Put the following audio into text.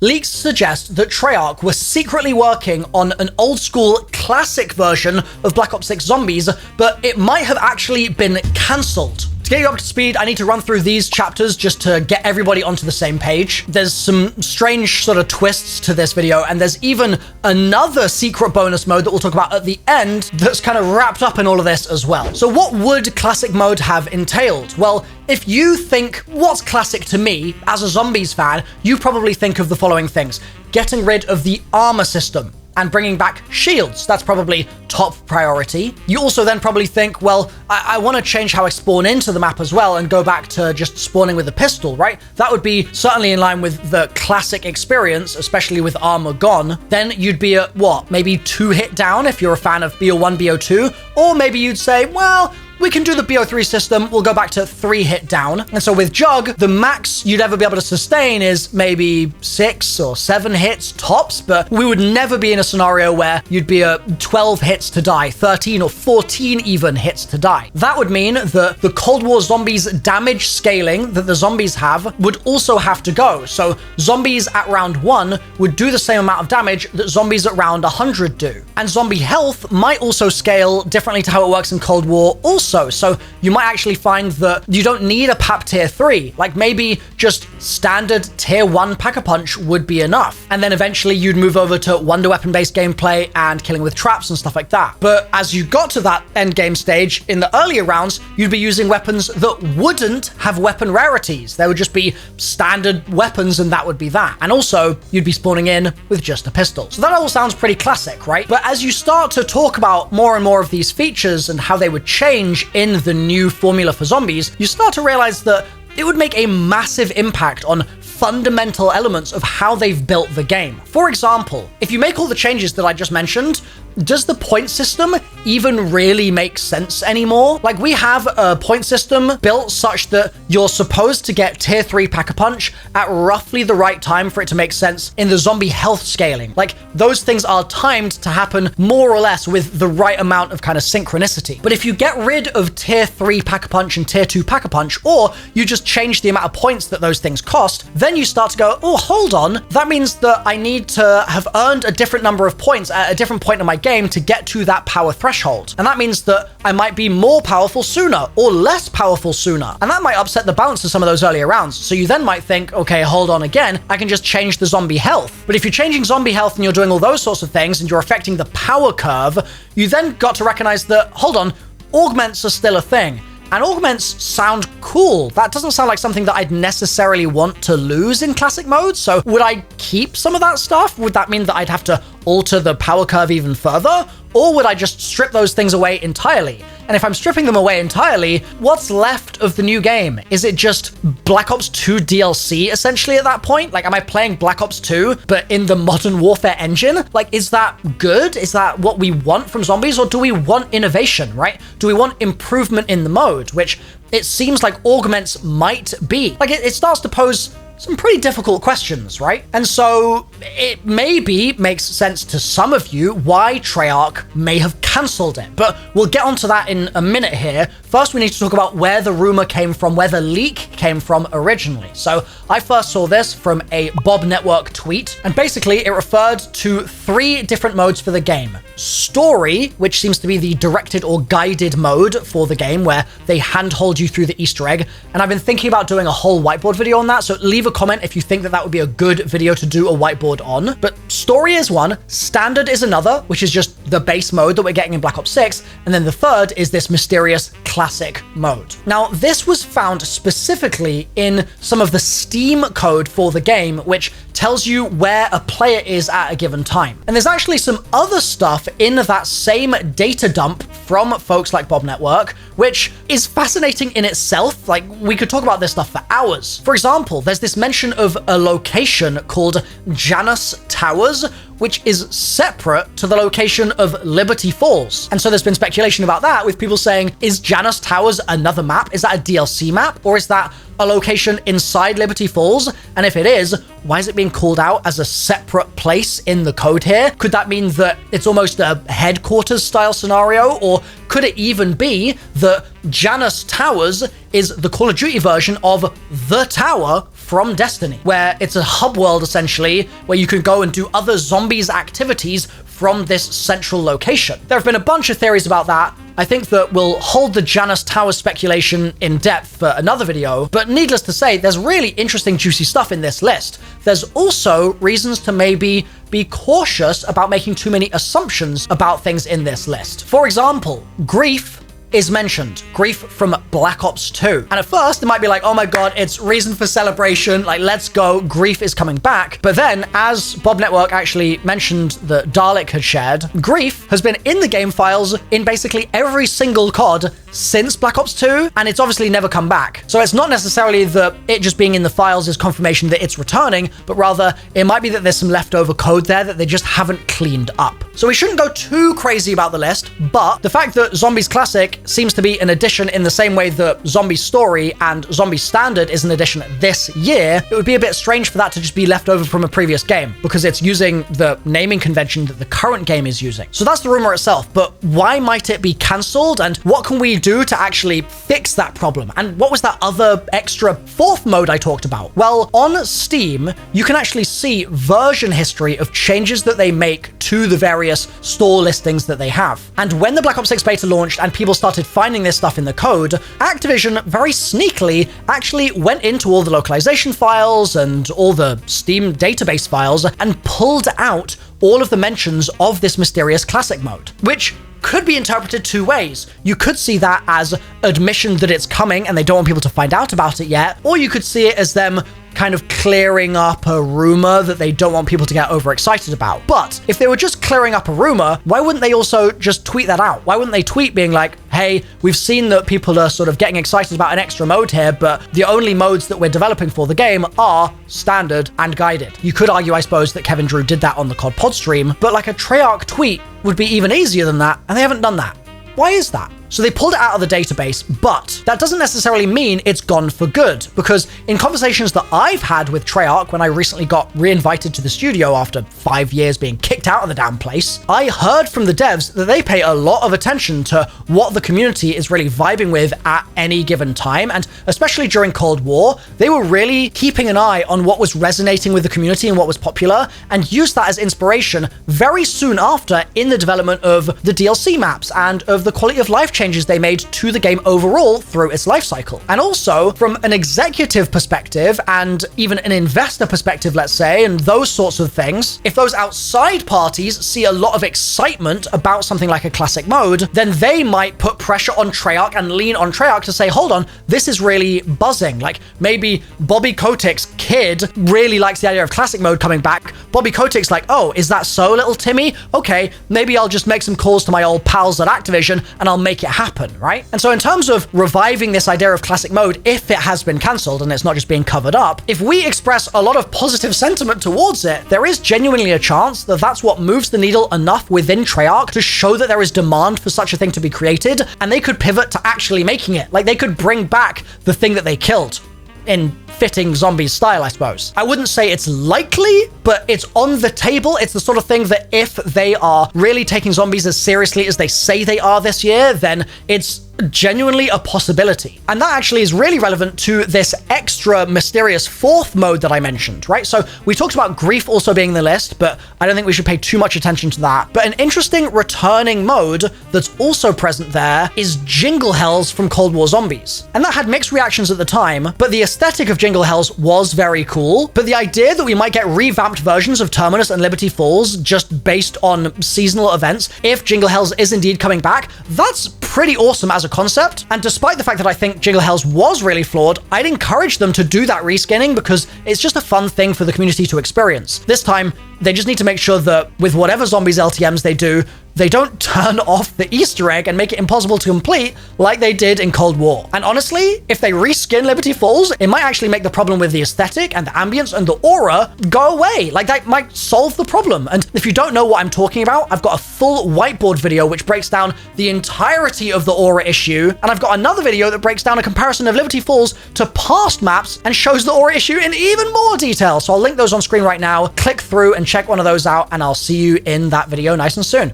Leaks suggest that Treyarch were secretly working on an old-school classic version of Black Ops 6 Zombies, but it might have actually been cancelled. To get you up to speed, I need to run through these chapters just to get everybody onto the same page. There's some strange sort of twists to this video, and there's even another secret bonus mode that we'll talk about at the end that's kind of wrapped up in all of this as well. So what would classic mode have entailed? Well, if you think, what's classic to me, as a Zombies fan, you probably think of the following things. Getting rid of the armor system and bringing back shields. That's probably top priority. You also then probably think, well, I want to change how I spawn into the map as well and go back to just spawning with a pistol, right? That would be certainly in line with the classic experience, especially with armor gone. Then you'd be at what? Maybe 2 hit down if you're a fan of BO1, BO2, or maybe you'd say, well, we can do the BO3 system, we'll go back to 3 hit down. And so with Jug, the max you'd ever be able to sustain is maybe 6 or 7 hits tops, but we would never be in a scenario where you'd be at 12 hits to die, 13 or 14 even hits to die. That would mean that the Cold War zombies damage scaling that the zombies have would also have to go. So zombies at round 1 would do the same amount of damage that zombies at round 100 do. And zombie health might also scale differently to how it works in Cold War also. So you might actually find that you don't need a PAP tier 3, like maybe just standard tier 1 Pack-a-Punch would be enough. And then eventually you'd move over to wonder weapon based gameplay and killing with traps and stuff like that. But as you got to that end game stage in the earlier rounds, you'd be using weapons that wouldn't have weapon rarities. There would just be standard weapons and that would be that. And also you'd be spawning in with just a pistol. So that all sounds pretty classic, right? But as you start to talk about more and more of these features and how they would change in the new formula for zombies, you start to realize that it would make a massive impact on fundamental elements of how they've built the game. For example, if you make all the changes that I just mentioned, does the point system even really make sense anymore? Like, we have a point system built such that you're supposed to get tier 3 Pack-a-Punch at roughly the right time for it to make sense in the zombie health scaling. Like, those things are timed to happen more or less with the right amount of kind of synchronicity. But if you get rid of tier 3 Pack-a-Punch and tier 2 Pack-a-Punch, or you just change the amount of points that those things cost, then you start to go, oh, hold on, that means that I need to have earned a different number of points at a different point in my game to get to that power threshold. And that means that I might be more powerful sooner or less powerful sooner. And that might upset the balance of some of those earlier rounds. So you then might think, okay, hold on again, I can just change the zombie health. But if you're changing zombie health and you're doing all those sorts of things and you're affecting the power curve, you then got to recognize that, hold on, augments are still a thing. And augments sound cool. That doesn't sound like something that I'd necessarily want to lose in classic mode. So would I keep some of that stuff? Would that mean that I'd have to alter the power curve even further? Or would I just strip those things away entirely? And if I'm stripping them away entirely, what's left of the new game? Is it just Black Ops 2 DLC essentially at that point? Like, am I playing Black Ops 2, but in the Modern Warfare engine? Like, is that good? Is that what we want from zombies? Or do we want innovation, right? Do we want improvement in the mode? Which it seems like augments might be. Like, it starts to pose some pretty difficult questions, right? And so it maybe makes sense to some of you why Treyarch may have cancelled it, but we'll get onto that in a minute here. First, we need to talk about where the rumor came from, where the leak came from originally. So I first saw this from a Bob Network tweet, and basically it referred to 3 different modes for the game. Story, which seems to be the directed or guided mode for the game, where they handhold you through the Easter egg. And I've been thinking about doing a whole whiteboard video on that, so leave a comment if you think that that would be a good video to do a whiteboard on. But story is one, standard is another, which is just the base mode that we're getting in Black Ops 6, and then the third is this mysterious classic mode. Now, this was found specifically in some of the Steam code for the game, which tells you where a player is at a given time. And there's actually some other stuff in that same data dump from folks like Bob Network, which is fascinating in itself. Like, we could talk about this stuff for hours. For example, there's this mention of a location called Janus Towers, which is separate to the location of Liberty Falls. And so there's been speculation about that, with people saying, is Janus Towers another map? Is that a DLC map? Or is that a location inside Liberty Falls? And if it is, why is it being called out as a separate place in the code here? Could that mean that it's almost a headquarters style scenario? Or Could it even be that Janus Towers is the Call of Duty version of The Tower from Destiny, where it's a hub world essentially, where you can go and do other zombies activities from this central location? There have been a bunch of theories about that. I think that we'll hold the Janus Tower speculation in depth for another video, but needless to say, there's really interesting, juicy stuff in this list. There's also reasons to maybe be cautious about making too many assumptions about things in this list. For example, grief is mentioned. Grief from Black Ops 2. And at first, it might be like, oh my god, it's reason for celebration, like, let's go, grief is coming back. But then, as Bob Network actually mentioned that Dalek had shared, grief has been in the game files in basically every single COD since Black Ops 2, and it's obviously never come back. So it's not necessarily that it just being in the files is confirmation that it's returning, but rather it might be that there's some leftover code there that they just haven't cleaned up. So we shouldn't go too crazy about the list, but the fact that Zombies Classic seems to be an addition in the same way that Zombie Story and Zombie Standard is an addition this year, it would be a bit strange for that to just be left over from a previous game, because it's using the naming convention that the current game is using. So that's the rumor itself, but why might it be cancelled, and what can we do to actually fix that problem? And what was that other extra fourth mode I talked about? Well, on Steam, you can actually see version history of changes that they make to the various store listings that they have. And when the Black Ops 6 beta launched and people started finding this stuff in the code, Activision very sneakily actually went into all the localization files and all the Steam database files and pulled out all of the mentions of this mysterious classic mode, which could be interpreted two ways. You could see that as admission that it's coming and they don't want people to find out about it yet, or you could see it as them kind of clearing up a rumor that they don't want people to get overexcited about. But if they were just clearing up a rumor, why wouldn't they also just tweet that out? Why wouldn't they tweet being like, hey, we've seen that people are sort of getting excited about an extra mode here, but the only modes that we're developing for the game are standard and guided. You could argue, I suppose, that Kevin Drew did that on the COD Pod stream, but like a Treyarch tweet would be even easier than that, and they haven't done that. Why is that? So they pulled it out of the database, but that doesn't necessarily mean it's gone for good, because in conversations that I've had with Treyarch when I recently got re-invited to the studio after 5 years being kicked out of the damn place, I heard from the devs that they pay a lot of attention to what the community is really vibing with at any given time, and especially during Cold War, they were really keeping an eye on what was resonating with the community and what was popular, and used that as inspiration very soon after in the development of the DLC maps and of the quality of life changes they made to the game overall through its life cycle. And also from an executive perspective and even an investor perspective, let's say, and those sorts of things, if those outside parties see a lot of excitement about something like a classic mode, then they might put pressure on Treyarch and lean on Treyarch to say, hold on, this is really buzzing. Like maybe Bobby Kotick's kid really likes the idea of classic mode coming back. Bobby Kotick's like, oh, is that so, little Timmy? Okay, maybe I'll just make some calls to my old pals at Activision and I'll make it happen, right? And so in terms of reviving this idea of classic mode, if it has been cancelled and it's not just being covered up, if we express a lot of positive sentiment towards it, there is genuinely a chance that that's what moves the needle enough within Treyarch to show that there is demand for such a thing to be created, and they could pivot to actually making it. Like they could bring back the thing that they killed in fitting Zombies style, I suppose. I wouldn't say it's likely, but it's on the table. It's the sort of thing that if they are really taking zombies as seriously as they say they are this year, then it's genuinely a possibility. And that actually is really relevant to this extra mysterious fourth mode that I mentioned, right? So we talked about grief also being in the list, but I don't think we should pay too much attention to that. But an interesting returning mode that's also present there is Jingle Hells from Cold War Zombies. And that had mixed reactions at the time, but the aesthetic of Jingle Hells was very cool. But the idea that we might get revamped versions of Terminus and Liberty Falls just based on seasonal events, if Jingle Hells is indeed coming back, that's pretty awesome as a concept. And despite the fact that I think Jingle Hells was really flawed, I'd encourage them to do that reskinning because it's just a fun thing for the community to experience. This time, they just need to make sure that with whatever Zombies LTMs they do, they don't turn off the Easter egg and make it impossible to complete like they did in Cold War. And honestly, if they reskin Liberty Falls, it might actually make the problem with the aesthetic and the ambience and the aura go away. Like that might solve the problem. And if you don't know what I'm talking about, I've got a full whiteboard video which breaks down the entirety of the aura issue. And I've got another video that breaks down a comparison of Liberty Falls to past maps and shows the aura issue in even more detail. So I'll link those on screen right now. Click through and check one of those out, and I'll see you in that video nice and soon.